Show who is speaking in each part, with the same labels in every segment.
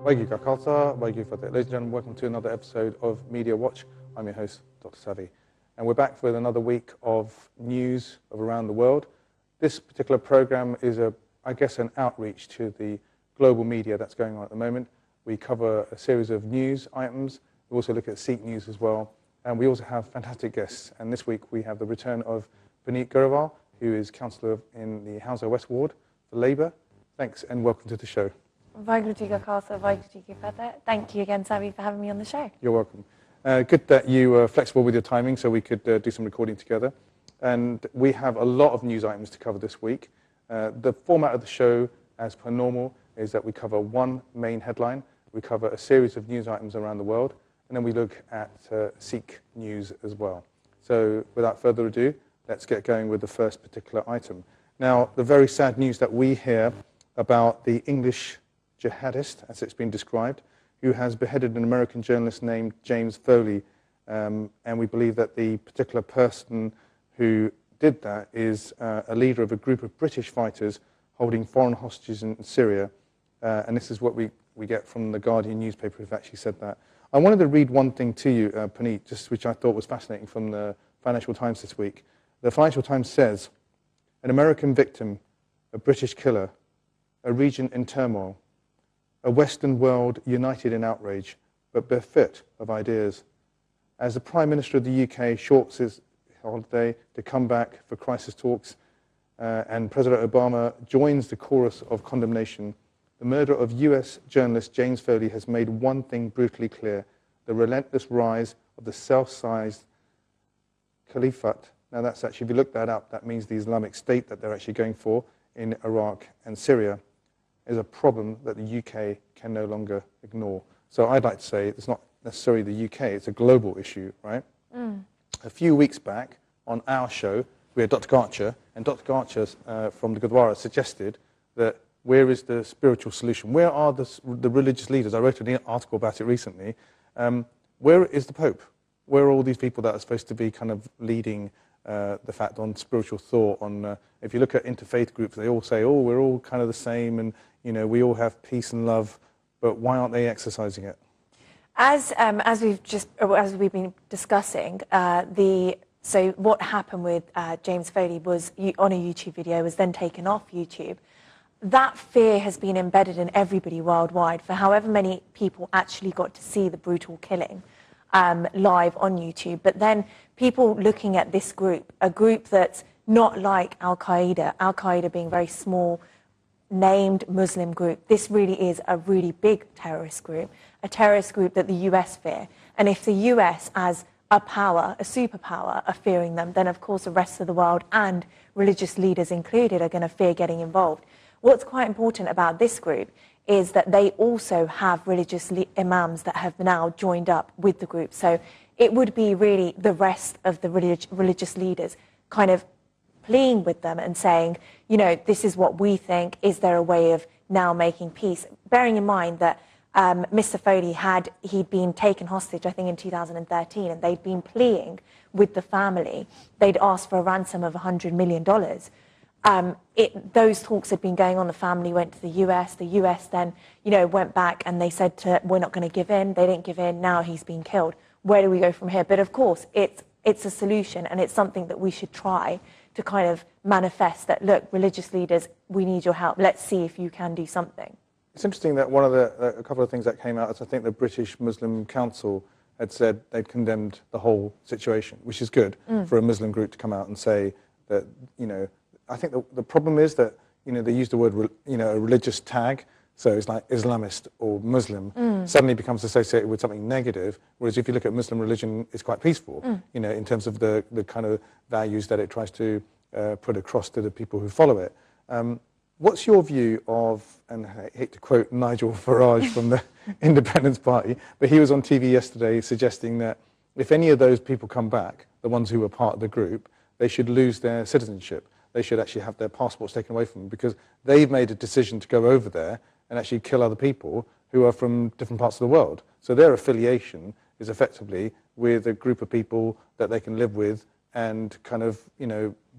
Speaker 1: Wagyu Ka Khalsa, Wagyu Fateh. Ladies and gentlemen, welcome to another episode of Media Watch. I'm your host, Dr. Savi. And we're back with another week of news of around the world. This particular program is, I guess, an outreach to the global media that's going on at the moment. We cover a series of news items. We also look at Sikh news as well. And we also have fantastic guests. And this week we have the return of Puneet Gurewal, who is councillor in the Hounslow West Ward for Labour. Thanks and welcome to the show.
Speaker 2: Wagyu Ka Khalsa, Wagyu Ka Fateh. Thank you again, Savi, for having me on the show.
Speaker 1: You're welcome. Good that you were flexible with your timing so we could do some recording together. And we have a lot of news items to cover this week. The format of the show, as per normal, is that we cover one main headline, we cover a series of news items around the world, and then we look at Sikh news as well. So without further ado, let's get going with the first particular item. Now, the very sad news that we hear about the English jihadist, as it's been described, who has beheaded an American journalist named James Foley. And we believe that the particular person who did that is a leader of a group of British fighters holding foreign hostages in Syria. And this is what we get from the Guardian newspaper, who've actually said that. I wanted to read one thing to you, Puneet, just which I thought was fascinating from the Financial Times this week. The Financial Times says, an American victim, a British killer, a region in turmoil, a Western world united in outrage, but bereft of ideas. As the Prime Minister of the UK shorts his holiday to come back for crisis talks, and President Obama joins the chorus of condemnation, the murder of US journalist James Foley has made one thing brutally clear: the relentless rise of the self-sized caliphate. Now that's actually, if you look that up, that means the Islamic State that they're actually going for in Iraq and Syria, is a problem that the UK can no longer ignore. So I'd like to say it's not necessarily the UK, it's a global issue, right? A few weeks back on our show, we had Dr. Garcher, and Dr. Garcher from the Gurdwara suggested that where is the spiritual solution? Where are the religious leaders? I wrote an article about it recently. Where is the Pope? Where are all these people that are supposed to be kind of leading the fact on spiritual thought? On if you look at interfaith groups, they all say, "Oh, we're all kind of the same, and we all have peace and love." But why aren't they exercising it?
Speaker 2: As we've been discussing, so what happened with James Foley was on a YouTube video, was then taken off YouTube. That fear has been embedded in everybody worldwide for however many people actually got to see the brutal killing live on YouTube. But then people looking at this group, a group that's not like Al-Qaeda being very small, named Muslim group. This really is a really big terrorist group, a terrorist group that the US fear. And if the US as a power, a superpower, are fearing them, then of course the rest of the world, and religious leaders included, are going to fear getting involved. What's quite important about this group is that they also have religious imams that have now joined up with the group. So it would be really the rest of the religious leaders kind of pleading with them and saying, this is what we think. Is there a way of now making peace? Bearing in mind that Mr. Foley he'd been taken hostage, I think, in 2013, and they'd been pleading with the family. They'd asked for a ransom of $100 million. Those talks had been going on. The family went to the US. The US then, went back and they said, we're not going to give in. They didn't give in. Now he's been killed. Where do we go from here? But of course, it's a solution, and it's something that we should try to kind of manifest that, look, religious leaders, we need your help. Let's see if you can do something.
Speaker 1: It's interesting that a couple of things that came out is, I think the British Muslim Council had said they'd condemned the whole situation, which is good for a Muslim group to come out and say that, I think the problem is that, they use the word, a religious tag. So it's like Islamist or Muslim suddenly becomes associated with something negative, whereas if you look at Muslim religion, it's quite peaceful, in terms of the kind of values that it tries to put across to the people who follow it. What's your view of, and I hate to quote Nigel Farage from the Independence Party, but he was on TV yesterday suggesting that if any of those people come back, the ones who were part of the group, they should lose their citizenship. They should actually have their passports taken away from them because they've made a decision to go over there and actually kill other people who are from different parts of the world. So their affiliation is effectively with a group of people that they can live with and kind of,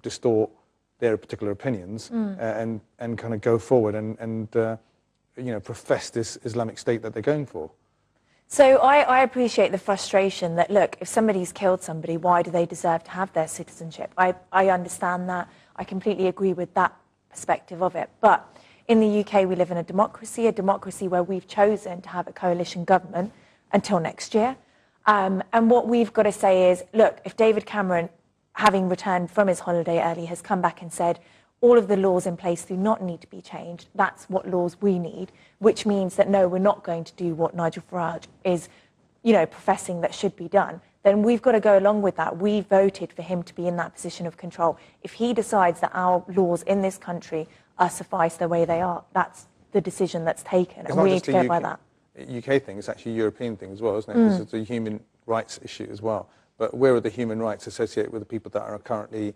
Speaker 1: distort their particular opinions and kind of go forward and profess this Islamic State that they're going for.
Speaker 2: So I appreciate the frustration that, look, if somebody's killed somebody, why do they deserve to have their citizenship? I understand that. I completely agree with that perspective of it. But in the UK, we live in a democracy where we've chosen to have a coalition government until next year. And what we've got to say is, look, if David Cameron, having returned from his holiday early, has come back and said, all of the laws in place do not need to be changed. That's what laws we need, which means that, no, we're not going to do what Nigel Farage is, professing that should be done. Then we've got to go along with that. We voted for him to be in that position of control. If he decides that our laws in this country suffice the way they are, that's the decision that's taken, and we need to go by that.
Speaker 1: UK thing, it's actually a European thing as well, isn't it? Because it's a human rights issue as well. But where are the human rights associated with the people that are currently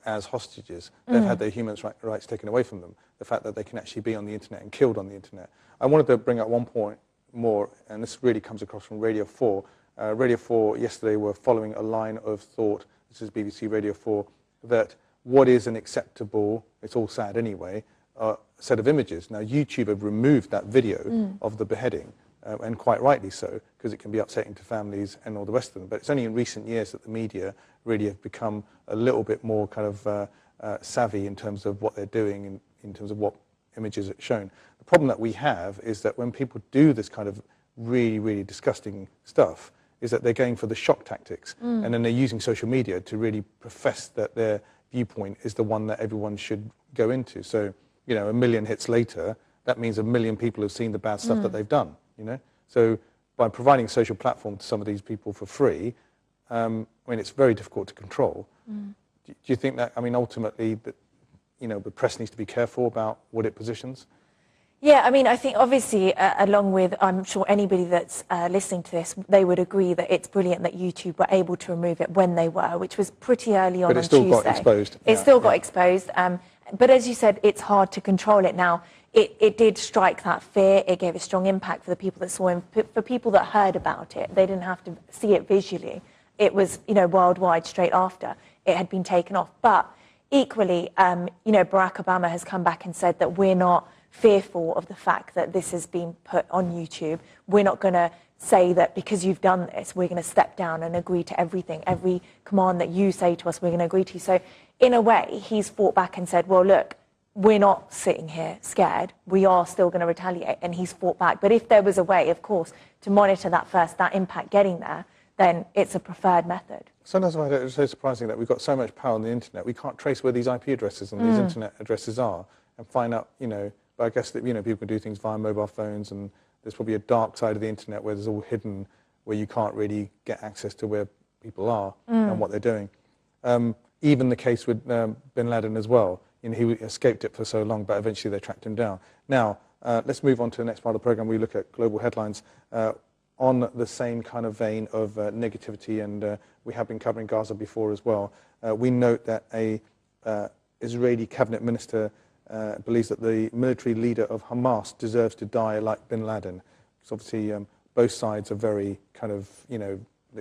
Speaker 1: as hostages? They've had their human rights taken away from them. The fact that they can actually be on the internet and killed on the internet. I wanted to bring up one point more, and this really comes across from Radio 4. Radio 4 yesterday were following a line of thought, this is BBC Radio 4, that what is an acceptable, it's all sad anyway, set of images. Now YouTube have removed that video of the beheading, and quite rightly so, because it can be upsetting to families and all the rest of them. But it's only in recent years that the media really have become a little bit more kind of savvy in terms of what they're doing, in terms of what images are shown. The problem that we have is that when people do this kind of really, really disgusting stuff, is that they're going for the shock tactics, and then they're using social media to really profess that their viewpoint is the one that everyone should go into. So, 1 million hits later, that means 1 million people have seen the bad stuff that they've done. So by providing a social platform to some of these people for free, it's very difficult to control. Do you think that, ultimately, that, the press needs to be careful about what it positions?
Speaker 2: Yeah, I think obviously, along with, I'm sure anybody that's listening to this, they would agree that it's brilliant that YouTube were able to remove it when they were, which was pretty early on Tuesday.
Speaker 1: But it still got exposed.
Speaker 2: It still got exposed. But as you said, it's hard to control it now. It did strike that fear. It gave a strong impact for the people that saw him. For people that heard about it, they didn't have to see it visually. It was, worldwide straight after it had been taken off. But equally, Barack Obama has come back and said that we're not fearful of the fact that this has been put on YouTube. We're not going to say that because you've done this, we're going to step down and agree to everything. Every command that you say to us, we're going to agree to. So in a way, he's fought back and said, well, look, we're not sitting here scared. We are still going to retaliate. And he's fought back. But if there was a way, of course, to monitor that impact getting there, then it's a preferred method.
Speaker 1: Sometimes I find it so surprising that we've got so much power on the internet. We can't trace where these IP addresses and these internet addresses are and find out, but I guess that, people can do things via mobile phones, and there's probably a dark side of the internet where there's all hidden, where you can't really get access to where people are and what they're doing. Even the case with bin Laden as well. He escaped it for so long, but eventually they tracked him down. Now, let's move on to the next part of the program. We look at global headlines on the same kind of vein of negativity, and we have been covering Gaza before as well. We note that a Israeli cabinet minister believes that the military leader of Hamas deserves to die like bin Laden. Because obviously both sides are very kind of,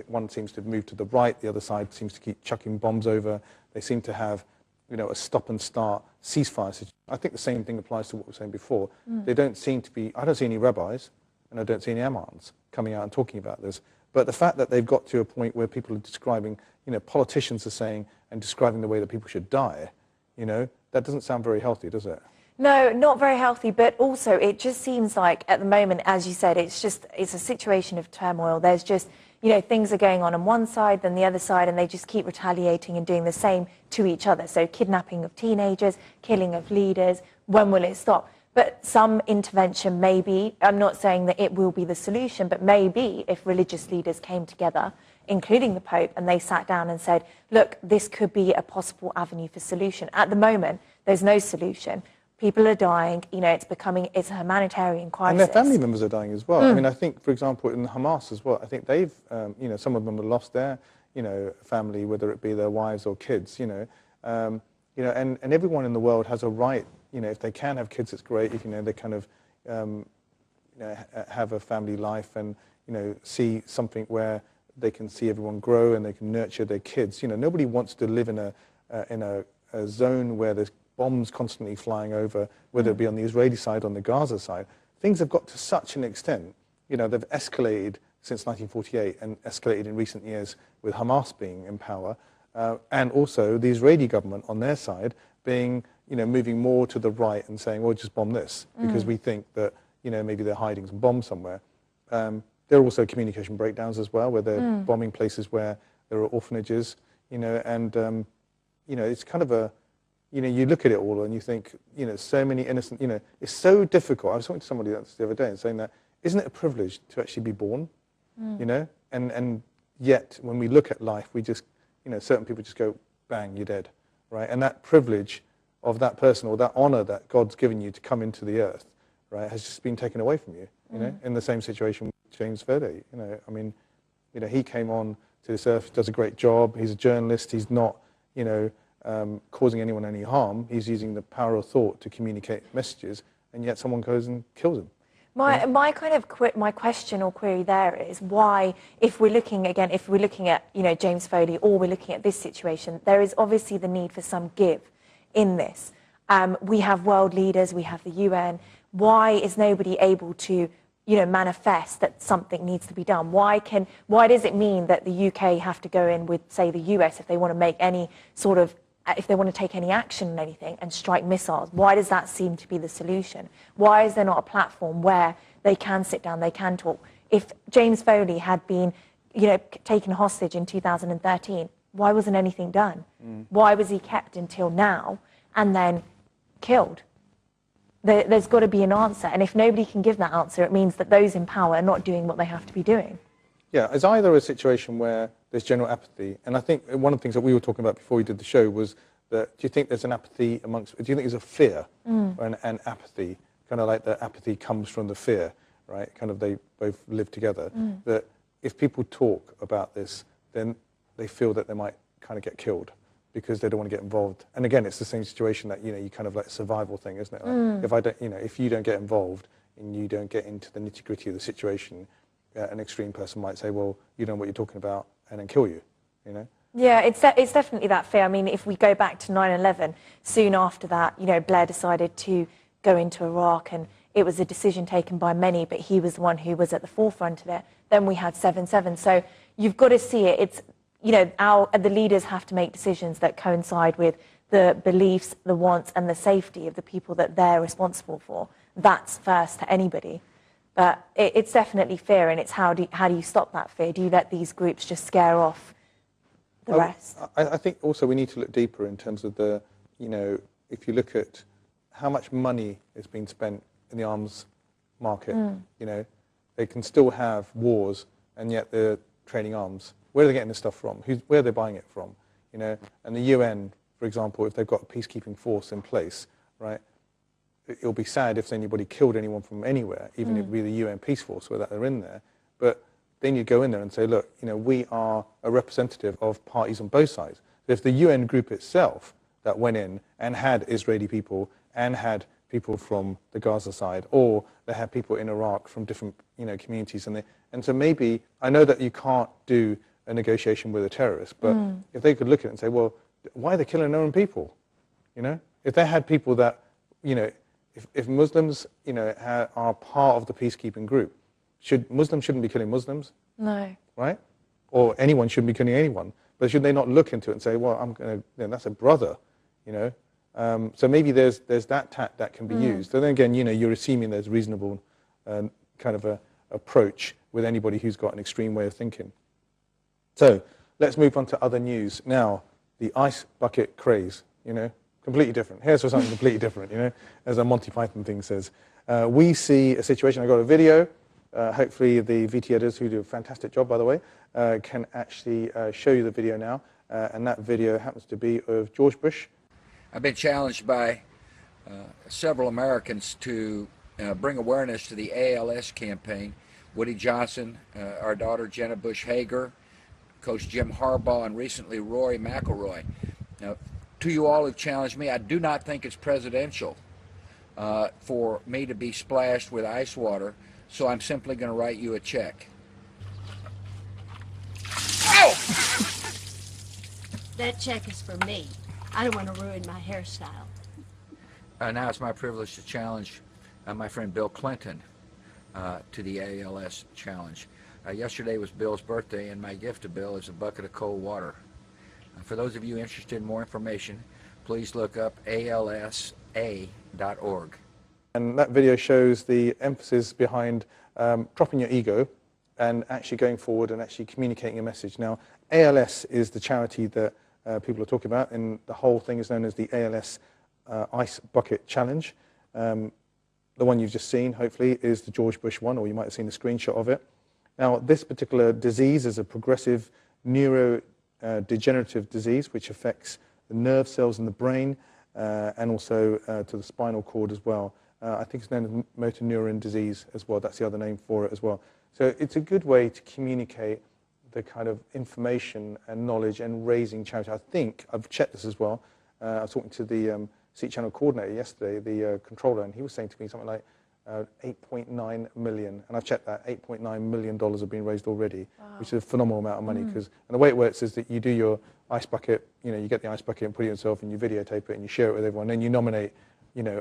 Speaker 1: one seems to move to the right, the other side seems to keep chucking bombs over. They seem to have, a stop and start ceasefire situation. I think the same thing applies to what we were saying before. They don't seem to be, I don't see any rabbis and I don't see any imams coming out and talking about this. But the fact that they've got to a point where people are describing, politicians are saying and describing the way that people should die, that doesn't sound very healthy, does it?
Speaker 2: No, not very healthy, but also it just seems like at the moment, as you said, it's a situation of turmoil. There's just, things are going on one side, then the other side, and they just keep retaliating and doing the same to each other. So kidnapping of teenagers, killing of leaders, when will it stop? But some intervention maybe, I'm not saying that it will be the solution, but maybe if religious leaders came together, including the Pope, and they sat down and said, look, this could be a possible avenue for solution. At the moment, there's no solution. People are dying, it's a humanitarian crisis.
Speaker 1: And their family members are dying as well. I think, for example, in Hamas as well, I think they've, some of them have lost their, family, whether it be their wives or kids, and everyone in the world has a right, if they can have kids, it's great, if, they kind of, have a family life and, see something where they can see everyone grow and they can nurture their kids. Nobody wants to live in a a zone where there's bombs constantly flying over, whether it be on the Israeli side or on the Gaza side. Things have got to such an extent, you know, they've escalated since 1948 and escalated in recent years with Hamas being in power, and also the Israeli government on their side being, you know, moving more to the right and saying, well, just bomb this, because we think that, you know, maybe they're hiding some bombs somewhere. There are also communication breakdowns as well, where they're bombing places where there are orphanages, you know, and, you know, it's kind of a, you know, you look at it all and you think, you know, so many innocent, you know, it's so difficult. I was talking to somebody else the other day and saying that, isn't it a privilege to actually be born, you know? And yet, when we look at life, we just, you know, certain people just go, bang, you're dead, right? And that privilege of that person, or that honor that God's given you to come into the earth, right, has just been taken away from you, you know? In the same situation with James Foley, you know, I mean, you know, he came on to this earth, does a great job, he's a journalist, he's not, you know, causing anyone any harm. He's using the power of thought to communicate messages, and yet someone goes and kills him.
Speaker 2: My question or query there is why, if we're looking at, you know, James Foley, or we're looking at this situation, there is obviously the need for some give in this. We have world leaders, we have the UN. Why is nobody able to, you know, manifest that something needs to be done? Why does it mean that the UK have to go in with, say, the US if they want to make any sort of, if they want to take any action on anything and strike missiles? Why does that seem to be the solution? Why is there not a platform where they can sit down, they can talk? If James Foley had been, you know, taken hostage in 2013, why wasn't anything done? Why was he kept until now and then killed? There's got to be an answer, and if nobody can give that answer, it means that those in power are not doing what they have to be doing.
Speaker 1: Yeah, it's either a situation where there's general apathy, and I think one of the things that we were talking about before we did the show was that, do you think there's an apathy amongst, do you think there's a fear or an apathy, kind of like the apathy comes from the fear, right? Kind of they both live together, that if people talk about this, then they feel that they might kind of get killed because they don't want to get involved. And again, it's the same situation that, you know, you kind of like a survival thing, isn't it? Like if I don't, you know, if you don't get involved and you don't get into the nitty-gritty of the situation, an extreme person might say, well, you know what you're talking about, and then kill you, you know?
Speaker 2: Yeah, it's definitely that fear. I mean, if we go back to 9/11, soon after that, you know, Blair decided to go into Iraq, and it was a decision taken by many, but he was the one who was at the forefront of it. Then we had 7/7. So you've got to see it. It's, you know, the leaders have to make decisions that coincide with the beliefs, the wants, and the safety of the people that they're responsible for. That's first to anybody. But it's definitely fear, and it's how do you stop that fear? Do you let these groups just scare off the rest?
Speaker 1: I think also we need to look deeper in terms of the, you know, if you look at how much money is being spent in the arms market, you know, they can still have wars, and yet they're trading arms. Where are they getting this stuff from? Where are they buying it from? You know, and the UN, for example, if they've got a peacekeeping force in place, right, it'll be sad if anybody killed anyone from anywhere, even if it be the UN Peace Force where they're in there. But then you go in there and say, look, you know, we are a representative of parties on both sides. If the UN group itself that went in and had Israeli people and had people from the Gaza side, or they had people in Iraq from different, you know, communities, and so maybe, I know that you can't do a negotiation with a terrorist, but if they could look at it and say, well, why are they killing their own people? You know, if they had people that, you know, if Muslims, you know, are part of the peacekeeping group, Muslims shouldn't be killing Muslims?
Speaker 2: No.
Speaker 1: Right? Or anyone shouldn't be killing anyone. But should they not look into it and say, well, I'm going to, you know, that's a brother, you know? So maybe there's that tact that can be used. And then again, you know, you're assuming there's reasonable kind of a approach with anybody who's got an extreme way of thinking. So let's move on to other news. Now, the ice bucket craze, you know? Completely different. Here's for something completely different, you know, as a Monty Python thing says. We see a situation, I got a video, hopefully the VT editors, who do a fantastic job, by the way, can actually show you the video now, and that video happens to be of George Bush.
Speaker 3: I've been challenged by several Americans to bring awareness to the ALS campaign. Woody Johnson, our daughter Jenna Bush Hager, Coach Jim Harbaugh, and recently Rory McIlroy. Now, to you all who've challenged me, I do not think it's presidential for me to be splashed with ice water, so I'm simply going to write you a check. Oh!
Speaker 4: That check is for me. I don't want to ruin my hairstyle.
Speaker 3: Now it's my privilege to challenge my friend Bill Clinton to the ALS challenge. Yesterday was Bill's birthday, and my gift to Bill is a bucket of cold water. For those of you interested in more information, please look up alsa.org.
Speaker 1: And that video shows the emphasis behind dropping your ego and actually going forward and actually communicating a message. Now, ALS is the charity that people are talking about, and the whole thing is known as the ALS Ice Bucket Challenge. The one you've just seen, hopefully, is the George Bush one, or you might have seen a screenshot of it. Now, this particular disease is a progressive neurodegenerative disease which affects the nerve cells in the brain and also to the spinal cord as well. I think it's known as motor neuron disease as well. That's the other name for it as well. So it's a good way to communicate the kind of information and knowledge and raising charity. I think, I've checked this as well. I was talking to the Sikh channel coordinator yesterday, the controller, and he was saying to me something like 8.9 million, and I've checked that, $8.9 million have been raised already, which is a phenomenal amount of money. And the way it works is that you do your ice bucket, you get the ice bucket and put it yourself, and you videotape it and you share it with everyone, then you nominate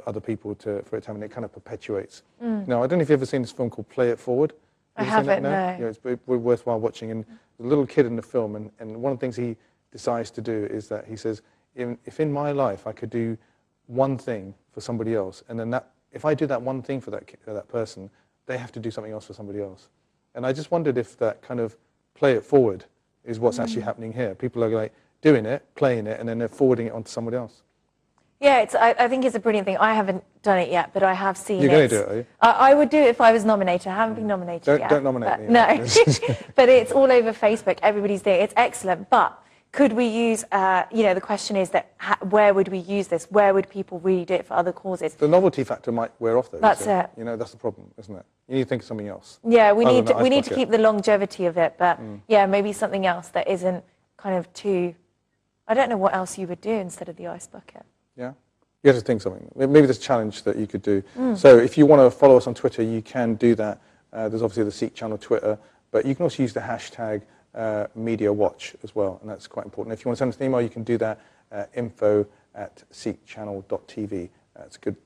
Speaker 1: other people for it to have, and it kind of perpetuates. Now, I don't know if you've ever seen this film called Play It Forward.
Speaker 2: I haven't, no.
Speaker 1: Yeah, it's worthwhile watching. And the little kid in the film, and one of the things he decides to do is that he says, if in my life I could do one thing for somebody else, and then if I do that one thing for that person, they have to do something else for somebody else. And I just wondered if that kind of play it forward is what's actually happening here. People are like doing it, playing it, and then they're forwarding it onto somebody else.
Speaker 2: Yeah, I think it's a brilliant thing. I haven't done it yet, but I have seen it.
Speaker 1: You're going to do it, are you?
Speaker 2: I would do it if I was nominated. I haven't been nominated yet.
Speaker 1: Don't nominate me.
Speaker 2: No, but it's all over Facebook. Everybody's doing it. It's excellent. But could we use, the question is that where would we use this? Where would people really do it for other causes?
Speaker 1: The novelty factor might wear off, though.
Speaker 2: That's it.
Speaker 1: That's the problem, isn't it? You need to think of something else.
Speaker 2: Yeah, we need to keep the longevity of it, but yeah, maybe something else that isn't kind of too. I don't know what else you would do instead of the ice bucket.
Speaker 1: Yeah. You have to think something. Maybe there's a challenge that you could do. So if you want to follow us on Twitter, you can do that. There's obviously the Sikh channel Twitter, but you can also use the hashtag MediaWatch as well, and that's quite important. If you want to send us an email, you can do that, info@sikhchannel.tv. That's a good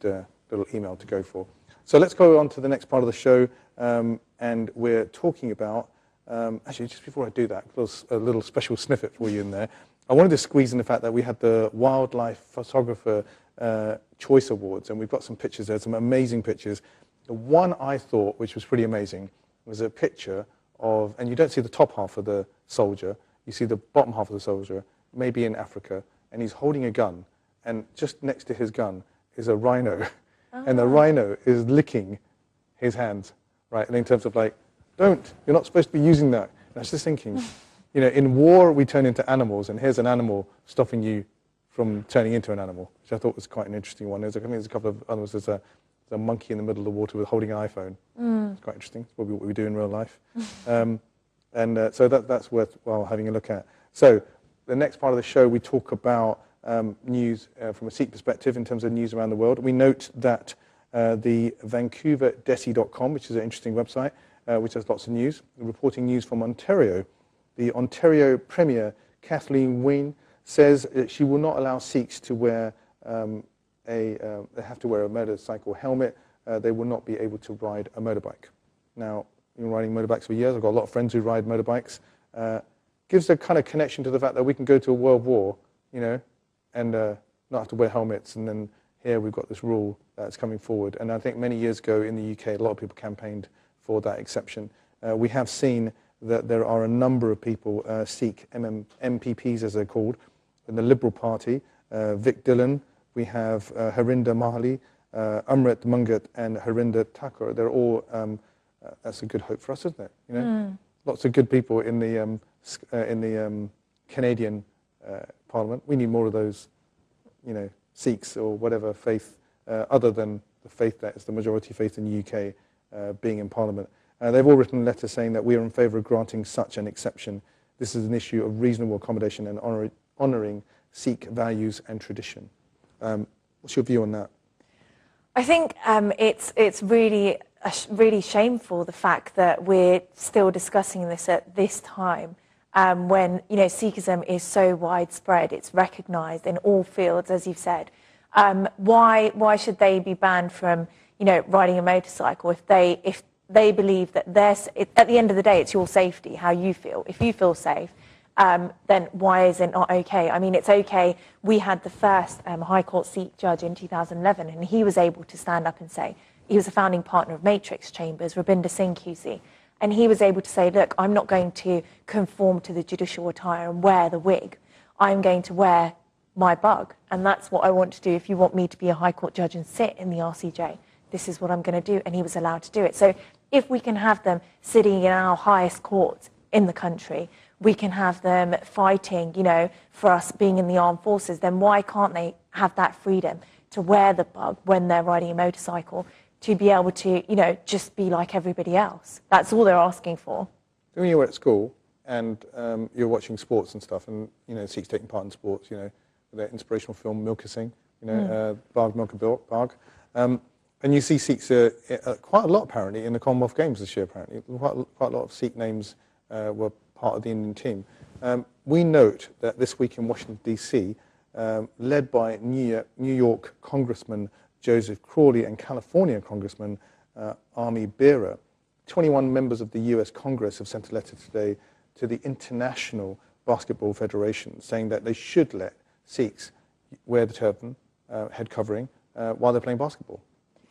Speaker 1: little email to go for. So let's go on to the next part of the show, and we're talking about, actually, just before I do that, a little special snippet for you in there. I wanted to squeeze in the fact that we had the Wildlife Photographer Choice Awards, and we've got some pictures there, some amazing pictures. The one I thought, which was pretty amazing, was a picture of, and you don't see the top half of the soldier, you see the bottom half of the soldier, maybe in Africa, and he's holding a gun, and just next to his gun is a rhino, and the rhino is licking his hands, right? And in terms of like, you're not supposed to be using that. And I was just thinking, in war we turn into animals, and here's an animal stopping you from turning into an animal, which I thought was quite an interesting one. I think there's a couple of others. There's a monkey in the middle of the water holding an iPhone. It's quite interesting. It's probably what we do in real life. So that's worthwhile having a look at. So the next part of the show, we talk about news from a Sikh perspective in terms of news around the world. We note that the VancouverDesi.com, which is an interesting website, which has lots of news, reporting news from Ontario. The Ontario Premier, Kathleen Wynne, says that she will not allow Sikhs to wear they have to wear a motorcycle helmet. They will not be able to ride a motorbike. Now, I've been riding motorbikes for years. I've got a lot of friends who ride motorbikes. Gives a kind of connection to the fact that we can go to a world war, and not have to wear helmets. And then here we've got this rule that's coming forward. And I think many years ago in the UK, a lot of people campaigned for that exception. We have seen that there are a number of people, Sikh MPPs as they're called, in the Liberal Party, Vic Dillon, we have Harinder Mahali, Amrit Mungat, and Harinder Thakur. They're all, that's a good hope for us, isn't it? Lots of good people in the Canadian Parliament. We need more of those, Sikhs or whatever faith, other than the faith that is the majority faith in the UK, being in Parliament. They've all written letters saying that we are in favour of granting such an exception. This is an issue of reasonable accommodation and honouring Sikh values and tradition. What's your view on that?
Speaker 2: I think it's really shameful, the fact that we're still discussing this at this time. when, you know, Sikhism is so widespread, it's recognised in all fields, as you've said. Why should they be banned from, you know, riding a motorcycle if they believe that at the end of the day, it's your safety, how you feel. If you feel safe, then why is it not okay? I mean, it's okay. We had the first High Court Sikh judge in 2011, and he was able to stand up and say, he was a founding partner of Matrix Chambers, Rabinder Singh QC, and he was able to say, look, I'm not going to conform to the judicial attire and wear the wig. I'm going to wear my bug, and that's what I want to do. If you want me to be a High Court judge and sit in the RCJ, this is what I'm going to do, and he was allowed to do it. So if we can have them sitting in our highest courts in the country, we can have them fighting, you know, for us being in the armed forces, then why can't they have that freedom to wear the bug when they're riding a motorcycle, to be able to, you know, just be like everybody else? That's all they're asking for.
Speaker 1: When you were at school and you're watching sports and stuff, and, you know, Sikhs taking part in sports, you know, their inspirational film Milka Singh, you know, Bag Milka Bag, and you see Sikhs quite a lot apparently in the Commonwealth Games this year. Apparently, quite a lot of Sikh names were part of the Indian team. We note that this week in Washington D.C., led by New York Congressman Joseph Crawley and California Congressman Ami Bera, 21 members of the U.S. Congress have sent a letter today to the International Basketball Federation saying that they should let Sikhs wear the turban, head covering, while they're playing basketball.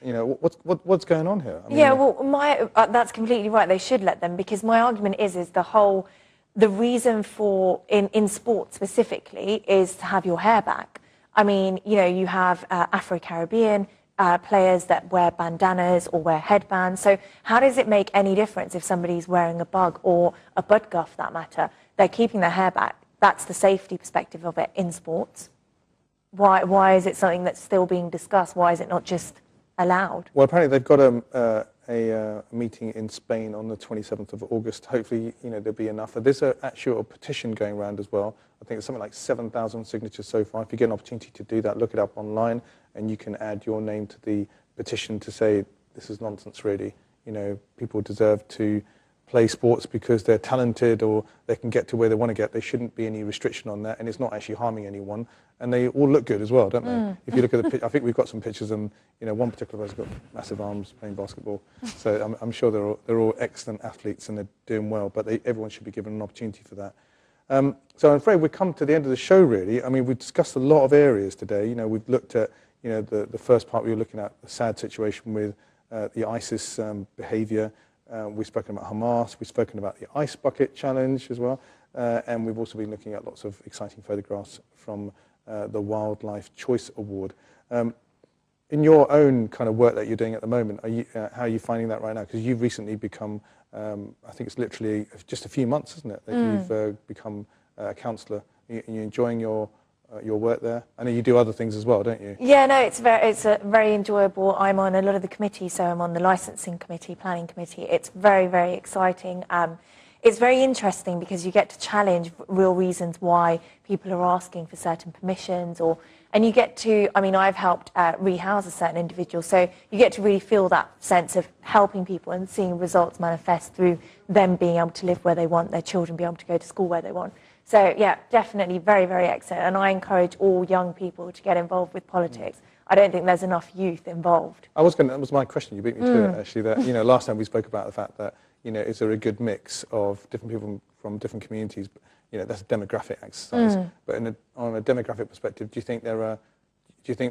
Speaker 1: You know, what's going on here? I mean,
Speaker 2: yeah, well, that's completely right. They should let them, because my argument is the reason for, in sport specifically, is to have your hair back. I mean, you know, you have Afro-Caribbean players that wear bandanas or wear headbands. So how does it make any difference if somebody's wearing a bug or a budga, for that matter? They're keeping their hair back. That's the safety perspective of it in sports. Why is it something that's still being discussed? Why is it not just allowed?
Speaker 1: Well, apparently they've got a meeting in Spain on the 27th of August. Hopefully, you know, there'll be enough. There's actually a petition going around as well. I think it's something like 7,000 signatures so far. If you get an opportunity to do that, look it up online, and you can add your name to the petition to say this is nonsense, really. You know, people deserve to play sports because they're talented or they can get to where they want to get. There shouldn't be any restriction on that, and it's not actually harming anyone. And they all look good as well, don't they? If you look at the I think we've got some pictures, and, you know, one particular guy's got massive arms playing basketball. So I'm sure they're all excellent athletes and they're doing well, but everyone should be given an opportunity for that. So I'm afraid we've come to the end of the show, really. I mean, we've discussed a lot of areas today. You know, we've looked at, you know, the first part we were looking at, the sad situation with the ISIS behaviour. We've spoken about Hamas. We've spoken about the ice bucket challenge as well. And we've also been looking at lots of exciting photographs from the Wildlife Choice Award. In your own kind of work that you're doing at the moment, how are you finding that right now? Because you've recently become, I think it's literally just a few months, isn't it, that you've become a counsellor. Are you enjoying your work there? I know you do other things as well, don't you?
Speaker 2: Yeah, no, it's very enjoyable. I'm on a lot of the committees, so I'm on the licensing committee, planning committee. It's very, very exciting. It's very interesting because you get to challenge real reasons why people are asking for certain permissions, and you get to, I mean, I've helped rehouse a certain individual, so you get to really feel that sense of helping people and seeing results manifest through them being able to live where they want, their children being able to go to school where they want. So yeah, definitely very, very excellent. And I encourage all young people to get involved with politics. I don't think there's enough youth involved.
Speaker 1: That was my question. You beat me to it, actually. That, you know, last time we spoke about the fact that, you know, is there a good mix of different people from different communities? You know, that's a demographic exercise. But on a demographic perspective, do you think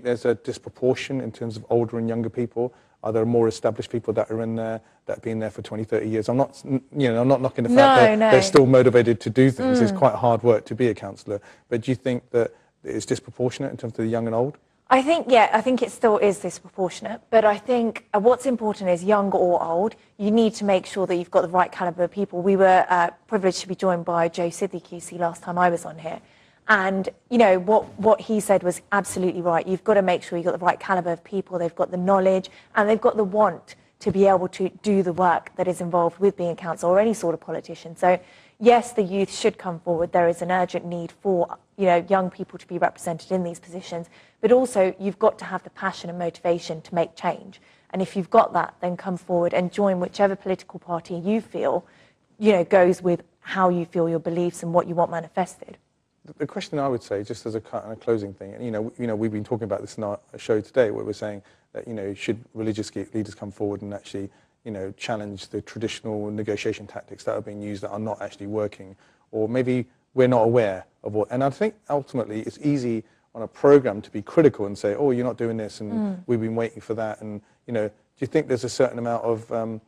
Speaker 1: there's a disproportion in terms of older and younger people? Are there more established people that are in there, that have been there for 20, 30 years? I'm not knocking the fact that they're still motivated to do things. It's quite hard work to be a counsellor. But do you think that it's disproportionate in terms of the young and old?
Speaker 2: I think it still is disproportionate. But I think what's important is, young or old, you need to make sure that you've got the right calibre of people. We were privileged to be joined by Joe Sidley QC last time I was on here. And, you know, what he said was absolutely right. You've got to make sure you've got the right calibre of people, they've got the knowledge, and they've got the want to be able to do the work that is involved with being a counsellor or any sort of politician. So, yes, the youth should come forward. There is an urgent need for, you know, young people to be represented in these positions. But also, you've got to have the passion and motivation to make change. And if you've got that, then come forward and join whichever political party you feel, you know, goes with how you feel, your beliefs, and what you want manifested.
Speaker 1: The question I would say, just as a kind of closing thing, and we've been talking about this in our show today, where we're saying that should religious leaders come forward and actually challenge the traditional negotiation tactics that are being used that are not actually working, or maybe we're not aware of what. And I think ultimately it's easy on a program to be critical and say, oh, you're not doing this, and we've been waiting for that. And do you think there's a certain amount of kind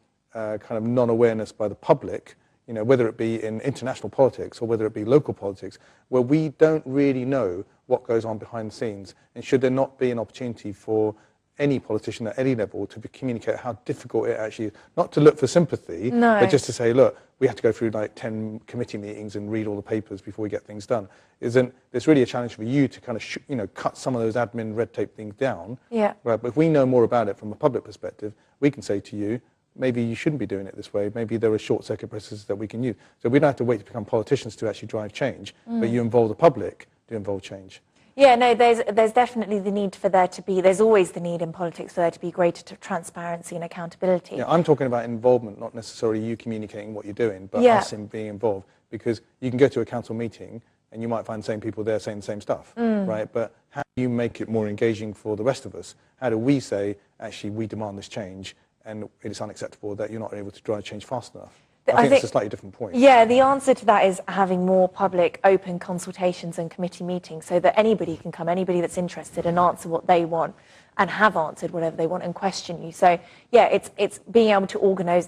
Speaker 1: of non-awareness by the public, whether it be in international politics or whether it be local politics, where we don't really know what goes on behind the scenes? And should there not be an opportunity for any politician at any level to communicate how difficult it actually is, not to look for sympathy, but just to say, look, we have to go through like 10 committee meetings and read all the papers before we get things done. There's really a challenge for you to kind of cut some of those admin red tape things down.
Speaker 2: Yeah.
Speaker 1: Right, but if we know more about it from a public perspective, we can say to you, maybe you shouldn't be doing it this way. Maybe there are short-circuit processes that we can use. So we don't have to wait to become politicians to actually drive change, but you involve the public to involve change.
Speaker 2: Yeah, no, there's definitely the need for there to be, there's always the need in politics for there to be greater transparency and accountability.
Speaker 1: Yeah, I'm talking about involvement, not necessarily you communicating what you're doing, but us in being involved. Because you can go to a council meeting and you might find the same people there saying the same stuff, right? But how do you make it more engaging for the rest of us? How do we say, actually, we demand this change, and it is unacceptable that you're not able to drive change fast enough? I think it's a slightly different point.
Speaker 2: Yeah, the answer to that is having more public, open consultations and committee meetings so that anybody can come, anybody that's interested, and answer what they want and have answered whatever they want and question you. So, yeah, it's being able to organise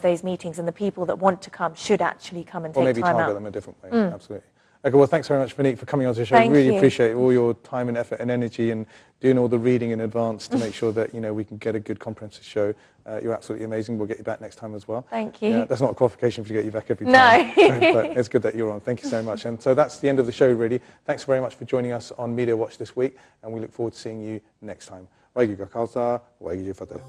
Speaker 2: those meetings, and the people that want to come should actually come and take time out.
Speaker 1: Or maybe target them a different way, absolutely. Okay, well, thanks very much, Monique, for coming on to the show.
Speaker 2: Thank
Speaker 1: really
Speaker 2: you.
Speaker 1: appreciate all your time and effort and energy and doing all the reading in advance to make sure that we can get a good comprehensive show. You're absolutely amazing. We'll get you back next time as well.
Speaker 2: Thank you.
Speaker 1: Yeah, that's not a qualification for you to get you back every
Speaker 2: time.
Speaker 1: No. But it's good that you're on. Thank you so much. And so that's the end of the show, really. Thanks very much for joining us on Media Watch this week, and we look forward to seeing you next time. Waigu Gakalsa, Waigu Fatel.